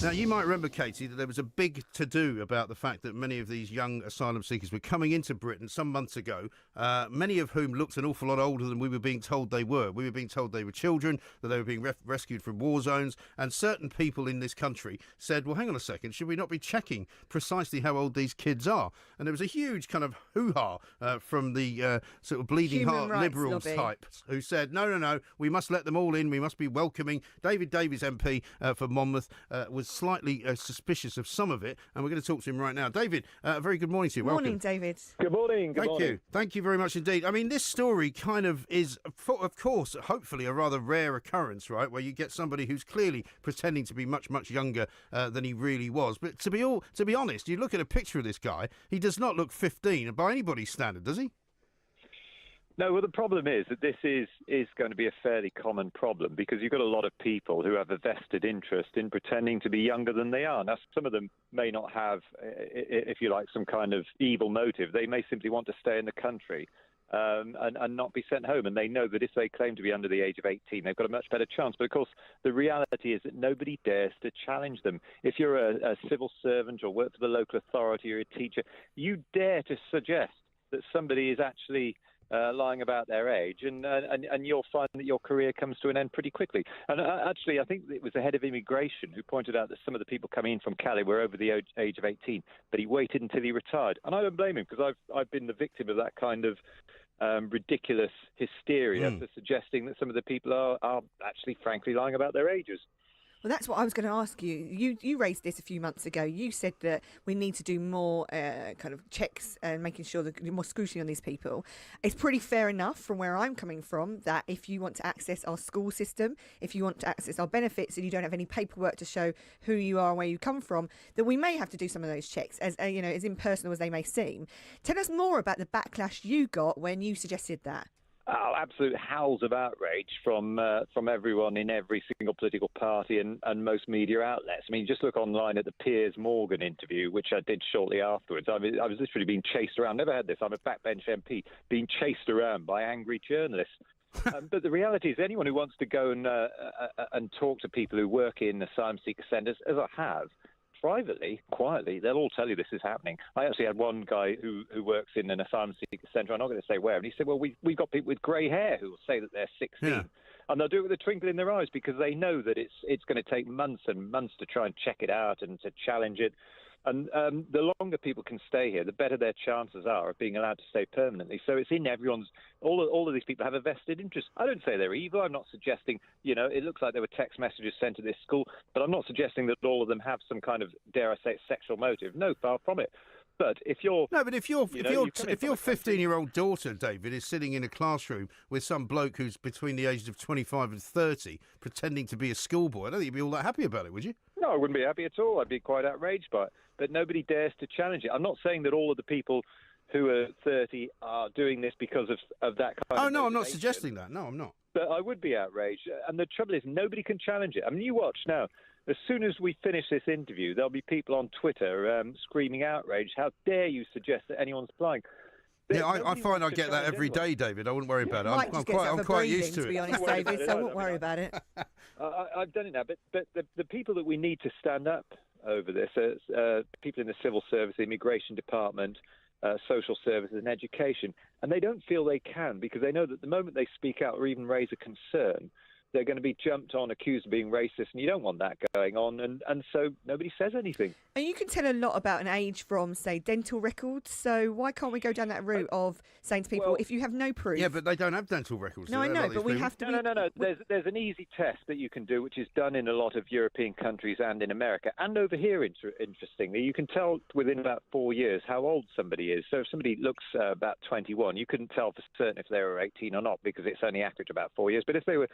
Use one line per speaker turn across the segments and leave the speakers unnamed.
Now, you might remember, Katie, that there was a big to-do about the fact that many of these young asylum seekers were coming into Britain some months ago, many of whom looked an awful lot older than we were being told they were. We were being told they were children, that they were being rescued from war zones, and certain people in this country said, well, hang on a second, should we not be checking precisely how old these kids are? And there was a huge kind of hoo-ha from the sort of bleeding heart Liberals types who said, no, we must let them all in, we must be welcoming. David Davies, MP for Monmouth, was slightly suspicious of some of it, and we're going to talk to him right now. David, a very good morning to you.
Morning, David.
Good morning.
Thank you very much indeed. I mean, this story kind of is, of course, hopefully a rather rare occurrence, right, where you get somebody who's clearly pretending to be much, much younger than he really was. But to be honest, you look at a picture of this guy, he does not look 15 by anybody's standard, does he?
No, well, the problem is that this is going to be a fairly common problem because you've got a lot of people who have a vested interest in pretending to be younger than they are. Now, some of them may not have, if you like, some kind of evil motive. They may simply want to stay in the country and not be sent home. And they know that if they claim to be under the age of 18, they've got a much better chance. But, of course, the reality is that nobody dares to challenge them. If you're a civil servant or work for the local authority or a teacher, you dare to suggest that somebody is actually lying about their age, and you'll find that your career comes to an end pretty quickly. And actually, I think it was the head of immigration who pointed out that some of the people coming in from Cali were over the age of 18, but he waited until he retired. And I don't blame him, because I've been the victim of that kind of ridiculous hysteria for suggesting that some of the people are actually, frankly, lying about their ages.
Well, that's what I was going to ask you. You raised this a few months ago. You said that we need to do more kind of checks and making sure that more scrutiny on these people. It's pretty fair enough from where I'm coming from that if you want to access our school system, if you want to access our benefits and you don't have any paperwork to show who you are and where you come from, that we may have to do some of those checks, as as impersonal as they may seem. Tell us more about the backlash you got when you suggested that.
Oh, absolute howls of outrage from everyone in every single political party and most media outlets. I mean, just look online at the Piers Morgan interview, which I did shortly afterwards. I was literally being chased around. Never had this. I'm a backbench MP, being chased around by angry journalists. But the reality is anyone who wants to go and talk to people who work in asylum seeker centres, as I have, privately, quietly, they'll all tell you this is happening. I actually had one guy who works in an asylum seeker centre, I'm not going to say where, and he said, well, we've got people with grey hair who will say that they're 16. Yeah. And they'll do it with a twinkle in their eyes because they know that it's going to take months and months to try and check it out and to challenge it. And the longer people can stay here, the better their chances are of being allowed to stay permanently. So it's in everyone's... All of these people have a vested interest. I don't say they're evil. I'm not suggesting, it looks like there were text messages sent to this school, but I'm not suggesting that all of them have some kind of, dare I say, sexual motive. No, far from it. But if your
15-year-old daughter, David, is sitting in a classroom with some bloke who's between the ages of 25 and 30 pretending to be a schoolboy, I don't think you'd be all that happy about it, would you?
No, I wouldn't be happy at all. I'd be quite outraged by it. But nobody dares to challenge it. I'm not saying that all of the people who are 30 are doing this because of that kind of...
Oh, no, I'm not suggesting that. No, I'm not.
But I would be outraged. And the trouble is, nobody can challenge it. I mean, you watch now. As soon as we finish this interview, there'll be people on Twitter screaming outrage. How dare you suggest that anyone's lying?
Yeah, I find I get that every day, David. I wouldn't worry about it. I'm quite used to it.
To be honest, David, so I won't worry about it.
I've done it now, but the people that we need to stand up over this are people in the civil service, the immigration department, social services and education. And they don't feel they can because they know that the moment they speak out or even raise a concern, they're going to be jumped on, accused of being racist, and you don't want that going on, and so nobody says anything.
And you can tell a lot about an age from, say, dental records, so why can't we go down that route of saying to people, if you have no proof...
Yeah, but they don't have dental records.
No, I know, but we have to...
No. There's an easy test that you can do, which is done in a lot of European countries and in America, and over here, interestingly. You can tell within about 4 years how old somebody is. So if somebody looks about 21, you couldn't tell for certain if they were 18 or not, because it's only accurate about 4 years. But if they were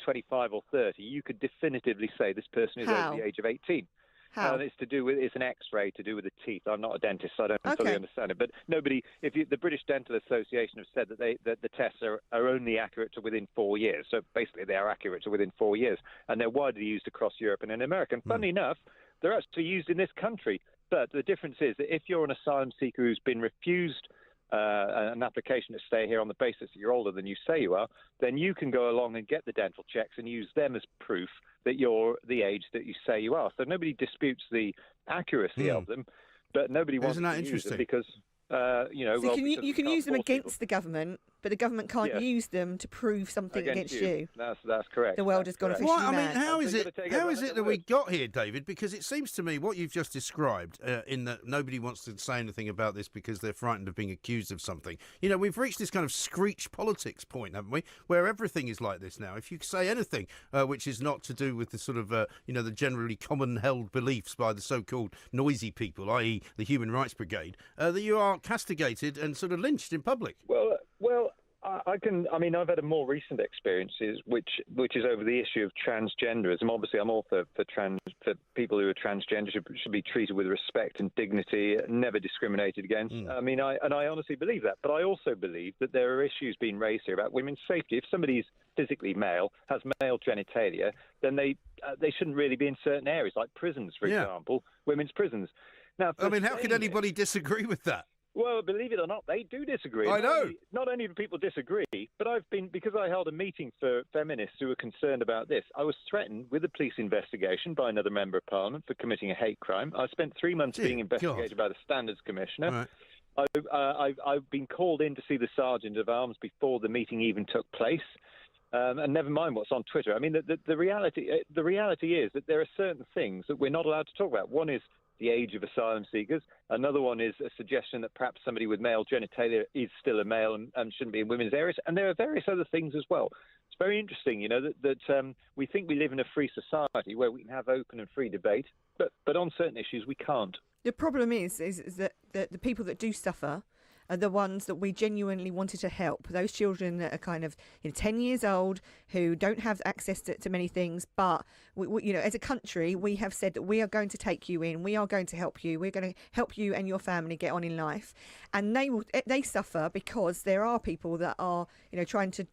25 or 30, you could definitively say this person is over the age of 18.
How?
It's an X-ray to do with the teeth. I'm not a dentist, so I don't fully understand it. But nobody, the British Dental Association have said that the tests are only accurate to within 4 years. So basically, they are accurate to within 4 years, and they're widely used across Europe and in America. And funnily enough, they're actually used in this country. But the difference is that if you're an asylum seeker who's been refused an application to stay here on the basis that you're older than you say you are, then you can go along and get the dental checks and use them as proof that you're the age that you say you are. So nobody disputes the accuracy of them, but nobody wants to use them because,
so you can use them against the government, but the government can't use them to prove something against you.
That's correct.
The world has gone officially
Well, I mean,
mad.
how is it that we got here, David? Because it seems to me what you've just described, in that nobody wants to say anything about this because they're frightened of being accused of something. You know, we've reached this kind of screech politics point, haven't we? Where everything is like this now. If you say anything which is not to do with the sort of, the generally common held beliefs by the so-called noisy people, i.e. the Human Rights Brigade, that you are castigated and sort of lynched in public.
Well, I've had a more recent experiences, which is over the issue of transgenderism. Obviously, I'm all for people who are transgender should be treated with respect and dignity, never discriminated against. I honestly believe that. But I also believe that there are issues being raised here about women's safety. If somebody's physically male, has male genitalia, then they shouldn't really be in certain areas, like prisons, for example, women's prisons. Now,
how could anybody disagree with that?
Well, believe it or not, they do disagree.
I know.
Not only do people disagree, but because I held a meeting for feminists who were concerned about this, I was threatened with a police investigation by another member of parliament for committing a hate crime. I spent 3 months being investigated by the Standards Commissioner. Right. I've been called in to see the Sergeant of Arms before the meeting even took place. And never mind what's on Twitter. I mean, the reality is that there are certain things that we're not allowed to talk about. One is the age of asylum seekers. Another one is a suggestion that perhaps somebody with male genitalia is still a male and shouldn't be in women's areas. And there are various other things as well. It's very interesting, that we think we live in a free society where we can have open and free debate, but on certain issues we can't.
The problem is that the people that do suffer are the ones that we genuinely wanted to help. Those children that are kind of 10 years old who don't have access to many things, but we, as a country, we have said that we are going to take you in, we are going to help you, we're going to help you and your family get on in life, and they suffer because there are people that are trying to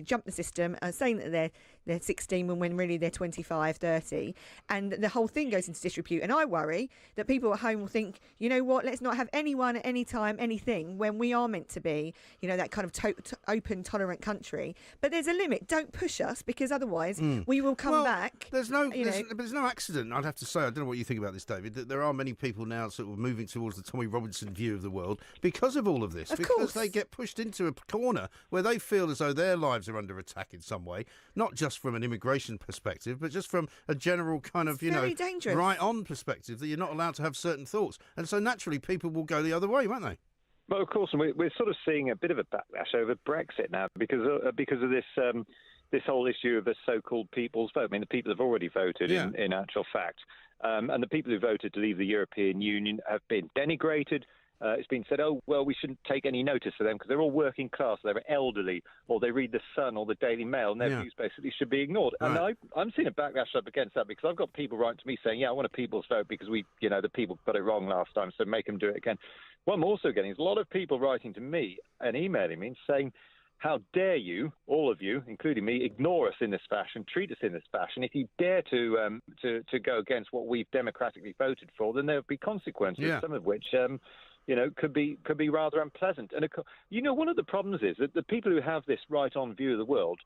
jump the system, saying that they're 16 when really they're 25, 30, and the whole thing goes into disrepute. And I worry that people at home will think, you know what, let's not have anyone at any time, anything, when we are meant to be, that kind of open, tolerant country. But there's a limit. Don't push us, because otherwise we will come back.
There's no accident, I'd have to say. I don't know what you think about this, David, that there are many people now sort of moving towards the Tommy Robinson view of the world because of all of this. Because they get pushed into a corner where they feel as though their lives are under attack in some way, not just from an immigration perspective, but just from a general kind of, right-on perspective, that you're not allowed to have certain thoughts. And so naturally people will go the other way, won't they?
Well, of course, and we're sort of seeing a bit of a backlash over Brexit now because of this whole issue of the so-called people's vote. I mean, the people have already voted in actual fact. And the people who voted to leave the European Union have been denigrated. It's been said, we shouldn't take any notice of them because they're all working class, they're elderly, or they read The Sun or the Daily Mail, and their views basically should be ignored. Right. And I'm seeing a backlash up against that because I've got people writing to me saying, I want a people's vote because the people got it wrong last time, so make them do it again. What I'm also getting is a lot of people writing to me and emailing me and saying, how dare you, all of you, including me, ignore us in this fashion, treat us in this fashion. If you dare to go against what we've democratically voted for, then there'll be consequences, some of which could be rather unpleasant. And one of the problems is that the people who have this right-on view of the world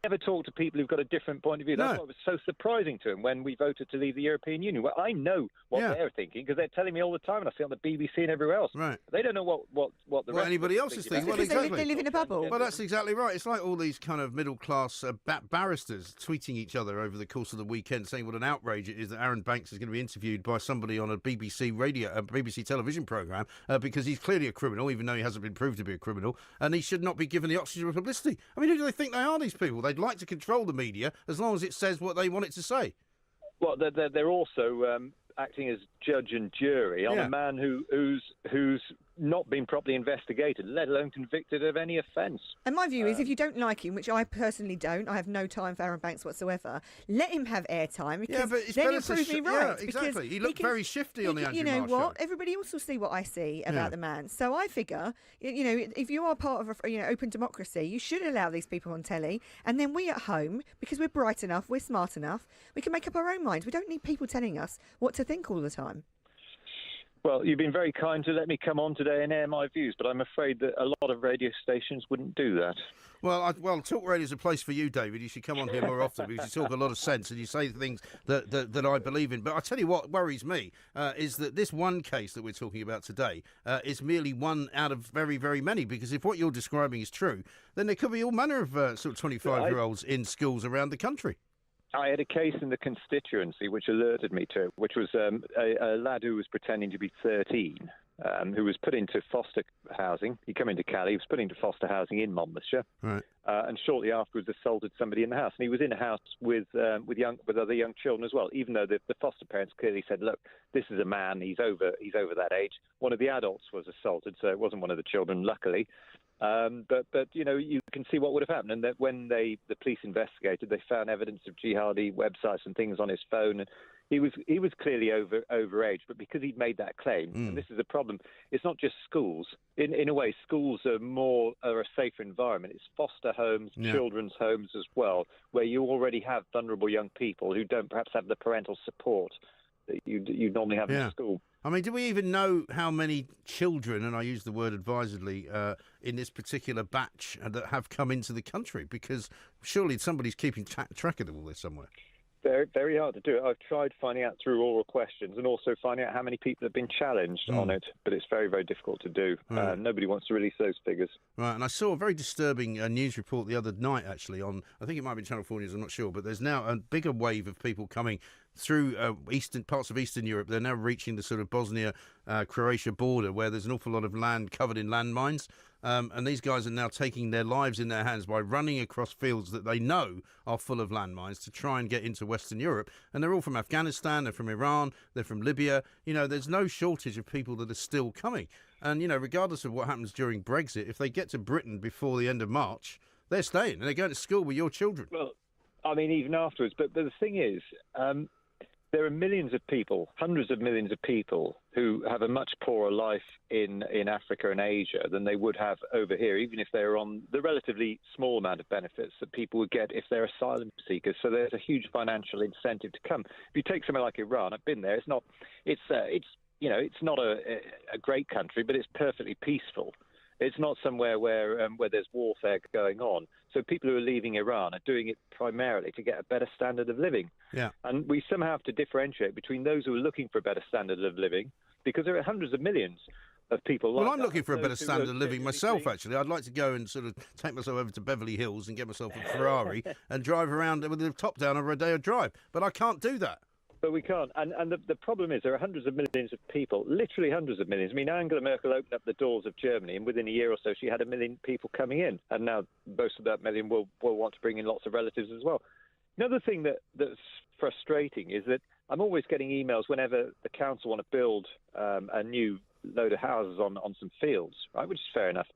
never talk to people who've got a different point of view. That's what was so surprising to them when we voted to leave the European Union. Well, I know what they're thinking because they're telling me all the time, and I see on the BBC and everywhere else. Right. They don't know what the rest
anybody else is thinking.
Well, exactly. They live in a bubble.
Well, that's exactly right. It's like all these kind of middle-class barristers tweeting each other over the course of the weekend, saying what an outrage it is that Aaron Banks is going to be interviewed by somebody on a BBC television programme. Because he's clearly a criminal, even though he hasn't been proved to be a criminal, and he should not be given the oxygen of publicity. I mean, who do they think they are, these people? They'd like to control the media as long as it says what they want it to say.
Well, they're also acting as judge and jury on a man who's not been properly investigated, let alone convicted of any offence.
And my view is, if you don't like him, which I personally don't, I have no time for Aaron Banks whatsoever, let him have airtime, because then he'll prove me right.
Yeah, exactly. He looked very shifty on the Andrew Marr show.
You know what? Everybody else will see what I see about the man. So I figure, if you are part of a open democracy, you should allow these people on telly, and then we at home, because we're bright enough, we're smart enough, we can make up our own minds. We don't need people telling us what to think all the time.
Well, you've been very kind to let me come on today and air my views, but I'm afraid that a lot of radio stations wouldn't do that.
Well, Talk Radio is a place for you, David. You should come on here more often because you talk a lot of sense and you say things that I believe in. But I tell you what worries me is that this one case that we're talking about today is merely one out of very, very many. Because if what you're describing is true, then there could be all manner of sort of 25-year-olds in schools around the country.
I had a case in the constituency which alerted me to it, which was a lad who was pretending to be 13, who was put into foster housing. He came into Cali, he was put into foster housing in Monmouthshire,
right.
And shortly afterwards assaulted somebody in the house. And he was in a house with other young children as well, even though the foster parents clearly said, look, this is a man, he's over that age. One of the adults was assaulted, so it wasn't one of the children, luckily. But you know, you can see what would have happened. And that when the police investigated, they found evidence of jihadi websites and things on his phone. And he was clearly overage. But because he'd made that claim, and this is a problem, it's not just schools. In a way, schools are a safer environment. It's foster homes, children's homes as well, where you already have vulnerable young people who don't perhaps have the parental support that you normally have in school.
I mean, do we even know how many children, and I use the word advisedly, in this particular batch that have come into the country? Because surely somebody's keeping track of all this somewhere.
Very, very hard to do it. I've tried finding out through oral questions and also finding out how many people have been challenged on it, but it's very, very difficult to do. Right. Nobody wants to release those figures. Right,
and I saw a very disturbing news report the other night, actually, on, I think it might have been Channel 4 News, I'm not sure, but there's now a bigger wave of people coming through eastern parts of Eastern Europe. They're now reaching the sort of Bosnia-Croatia border, where there's an awful lot of land covered in landmines. And these guys are now taking their lives in their hands by running across fields that they know are full of landmines to try and get into Western Europe. And they're all from Afghanistan, they're from Iran, they're from Libya. You know, there's no shortage of people that are still coming. And, you know, regardless of what happens during Brexit, if they get to Britain before the end of March, they're staying and they're going to school with your children.
Well, I mean, even afterwards. But the thing is, there are millions of people, hundreds of millions of people who have a much poorer life in Africa and Asia than they would have over here, even if they're on the relatively small amount of benefits that people would get if they're asylum seekers. So there's a huge financial incentive to come. If you take somewhere like Iran, I've been there. It's not a great country, but it's perfectly peaceful. It's not somewhere where there's warfare going on. So people who are leaving Iran are doing it primarily to get a better standard of living.
Yeah.
And we somehow have to differentiate between those who are looking for a better standard of living, because there are hundreds of millions of people like
I'm looking for a better standard of living myself, actually. I'd like to go and sort of take myself over to Beverly Hills and get myself a Ferrari and drive around with the top down over a day of drive. But I can't do that.
But we can't. And the problem is there are hundreds of millions of people, literally hundreds of millions. I mean, Angela Merkel opened up the doors of Germany, and within a year or so she had 1 million people coming in. And now most of that million will want to bring in lots of relatives as well. Another thing that's frustrating is that I'm always getting emails whenever the council want to build a new load of houses on some fields, right, which is fair enough.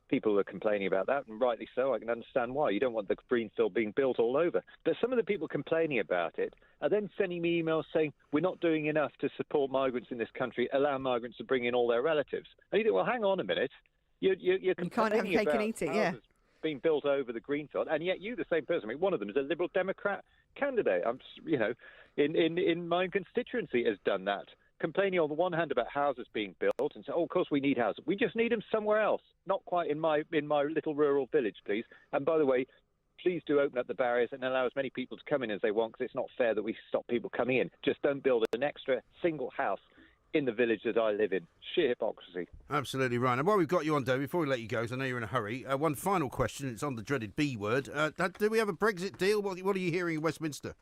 People are complaining about that, and rightly so. I can understand why. You don't want the greenfield being built all over. But some of the people complaining about it are then sending me emails saying, we're not doing enough to support migrants in this country, allow migrants to bring in all their relatives. And you think, well, hang on a minute. You're
can't have cake and eat it, yeah.
Being built over the greenfield, and yet you, the same person. I mean, one of them is a Liberal Democrat candidate. In my constituency has done that. Complaining on the one hand about houses being built and say, oh, of course we need houses. We just need them somewhere else, not quite in my little rural village, please. And by the way, please do open up the barriers and allow as many people to come in as they want, because it's not fair that we stop people coming in. Just don't build an extra single house in the village that I live in. Sheer hypocrisy.
Absolutely right. And while we've got you on, Dave, before we let you go, because I know you're in a hurry, one final question. It's on the dreaded B word. Do we have a Brexit deal? What are you hearing in Westminster?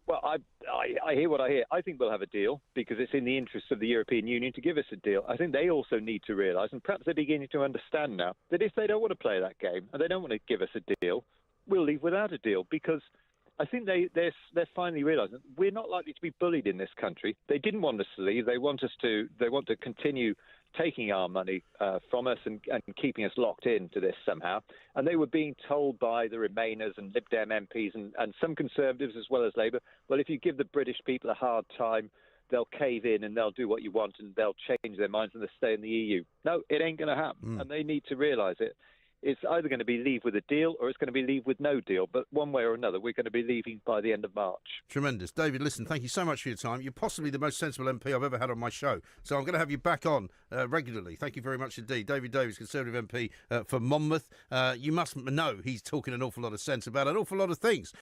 Well, I hear what I hear. I think we'll have a deal because it's in the interest of the European Union to give us a deal. I think they also need to realise, and perhaps they're beginning to understand now, that if they don't want to play that game and they don't want to give us a deal, we'll leave without a deal, because I think they're finally realising we're not likely to be bullied in this country. They didn't want us to leave. They want to continue taking our money from us and keeping us locked into this somehow. And they were being told by the Remainers and Lib Dem MPs and some Conservatives as well as Labour, well, if you give the British people a hard time, they'll cave in and they'll do what you want and they'll change their minds and they'll stay in the EU. No, it ain't going to happen. And they need to realise it. it's either going to be leave with a deal or it's going to be leave with no deal. But one way or another, we're going to be leaving by the end of March.
Tremendous. David, listen, thank you so much for your time. You're possibly the most sensible MP I've ever had on my show, so I'm going to have you back on regularly. Thank you very much indeed. David Davies, Conservative MP for Monmouth. You must know he's talking an awful lot of sense about an awful lot of things.